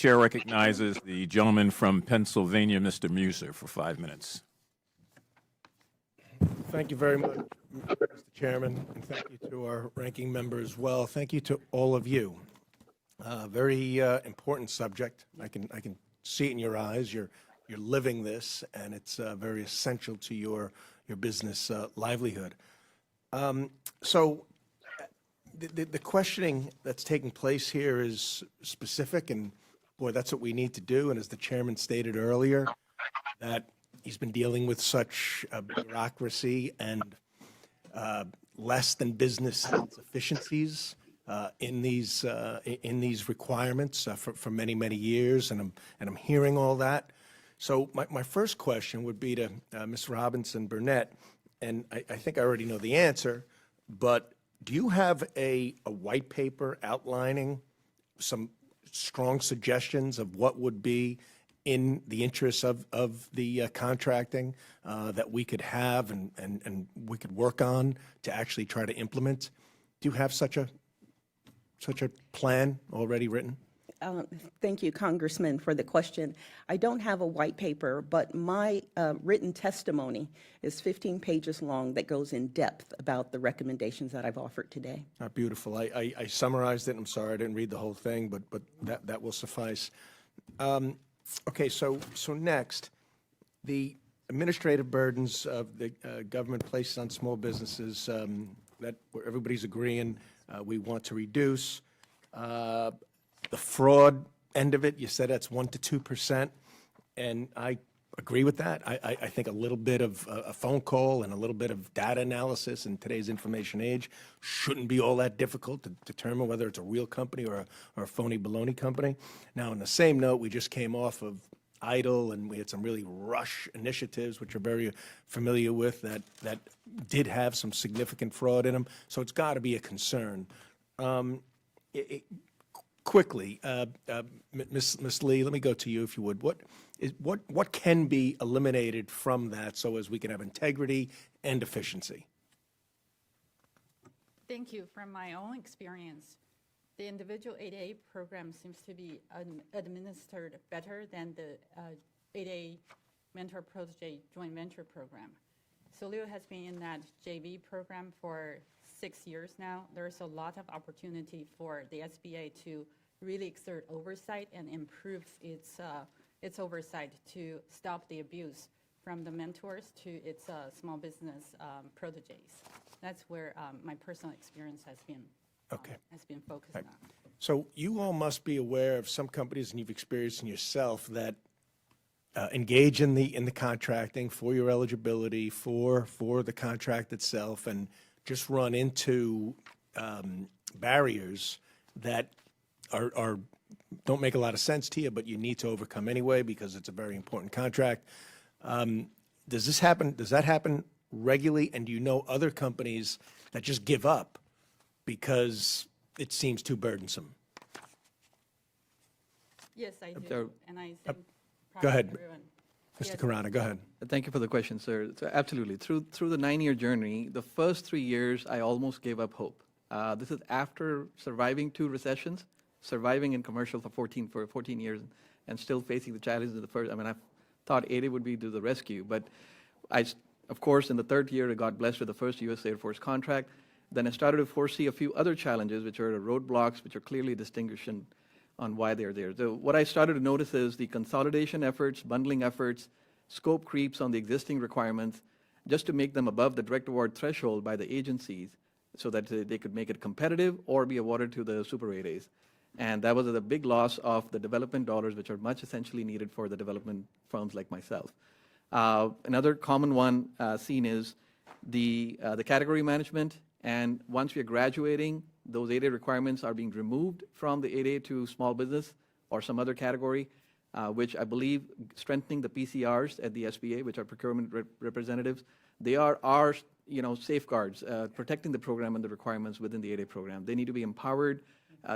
chair recognizes the gentleman from Pennsylvania, Mr. Meuser, for 5 minutes. Thank you very much, Mr. Chairman, and thank you to our ranking member as well. Thank you to all of you. Very important subject. I can see it in your eyes. You're living this, and it's very essential to your business livelihood. So the questioning that's taking place here is specific, and boy, that's what we need to do. And as the chairman stated earlier, that he's been dealing with such bureaucracy and less than business efficiencies in these requirements for many years, and I'm hearing all that. So my first question would be to Ms. Robinson Burnett, and I think I already know the answer, but do you have a white paper outlining some strong suggestions of what would be in the interests of the contracting that we could have and we could work on to actually try to implement? Do you have such a plan already written? Thank you, Congressman, for the question. I don't have a white paper, but my written testimony is 15 pages long that goes in depth about the recommendations that I've offered today. Beautiful. I summarized it. I'm sorry I didn't read the whole thing, but that will suffice. Okay, so next, the administrative burdens of the government places on small businesses that where everybody's agreeing we want to reduce. The fraud end of it, you said that's 1% to 2%, and I agree with that. I think a little bit of a phone call and a little bit of data analysis in today's information age shouldn't be all that difficult to determine whether it's a real company or a phony baloney company. Now, on the same note, we just came off of IDLE, and we had some really rush initiatives, which you're very familiar with, that did have some significant fraud in them. So it's got to be a concern. Quickly, Ms. Lee, let me go to you if you would. What can be eliminated from that so as we can have integrity and efficiency? Thank you. From my own experience, the individual 8A program seems to be administered better than the 8A mentor-protege joint venture program. Solio has been in that JV program for 6 years now. There's a lot of opportunity for the SBA to really exert oversight and improve its oversight to stop the abuse from the mentors to its small business proteges. That's where my personal experience has been focused on. So you all must be aware of some companies, and you've experienced in yourself, that engage in the contracting for your eligibility for the contract itself, and just run into barriers that don't make a lot of sense to you, but you need to overcome anyway because it's a very important contract. Does this happen? Does that happen regularly? And do you know other companies that just give up because it seems too burdensome? Yes, I do, and I think go ahead, everyone. Mr. Yes. Khurana, go ahead. Thank you for the question, sir. So absolutely. Through the 9-year journey, the first 3 years, I almost gave up hope. This is after surviving 2 recessions, surviving in commercial for 14 years, and still facing the challenges of the first. I mean, I thought 8A would be to the rescue, but of course, in the 3rd year, I got blessed with the first U.S. Air Force contract. Then I started to foresee a few other challenges, which are roadblocks, which are clearly distinguishing on why they're there. So what I started to notice is the consolidation efforts, bundling efforts, scope creeps on the existing requirements, just to make them above the direct award threshold by the agencies so that they could make it competitive or be awarded to the Super 8As. And that was a big loss of the development dollars, which are much essentially needed for the development firms like myself. Another common one seen is the category management. And once we are graduating, those 8A requirements are being removed from the 8A to small business or some other category, which I believe strengthening the PCRs at the SBA, which are procurement representatives, they are our safeguards, protecting the program and the requirements within the 8A program. They need to be empowered,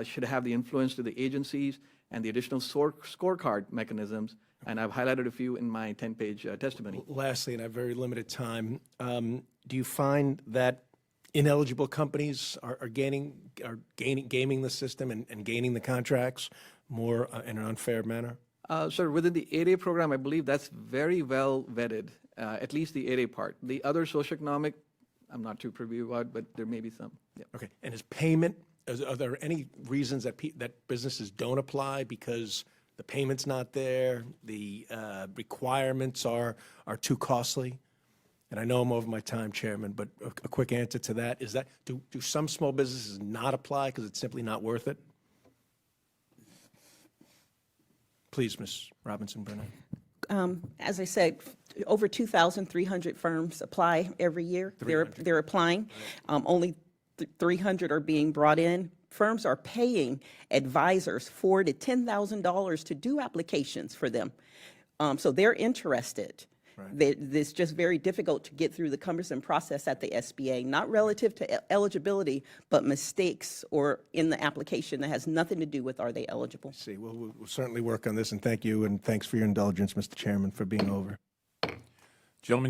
should have the influence to the agencies and the additional scorecard mechanisms, and I've highlighted a few in my 10-page testimony. Lastly, and I have very limited time, do you find that ineligible companies are gaming the system and gaining the contracts more in an unfair manner? Sir, within the 8A program, I believe that's very well vetted, at least the 8A part. The other socioeconomic, I'm not too privy about, but there may be some. Yeah. Okay, and is payment, are there any reasons that that businesses don't apply because the payment's not there, the requirements are too costly? And I know I'm over my time, Chairman, but a quick answer to that is that, do some small businesses not apply because it's simply not worth it? Please, Ms. Robinson-Burnett. As I said, over 2,300 firms apply every year. They're applying. Only 300 are being brought in. Firms are paying advisors $4,000 to $10,000 to do applications for them. So they're interested. It's just very difficult to get through the cumbersome process at the SBA, not relative to eligibility, but mistakes or in the application that has nothing to do with are they eligible. See, we'll certainly work on this, and thank you, and thanks for your indulgence, Mr. Chairman, for being over. Gentlemen,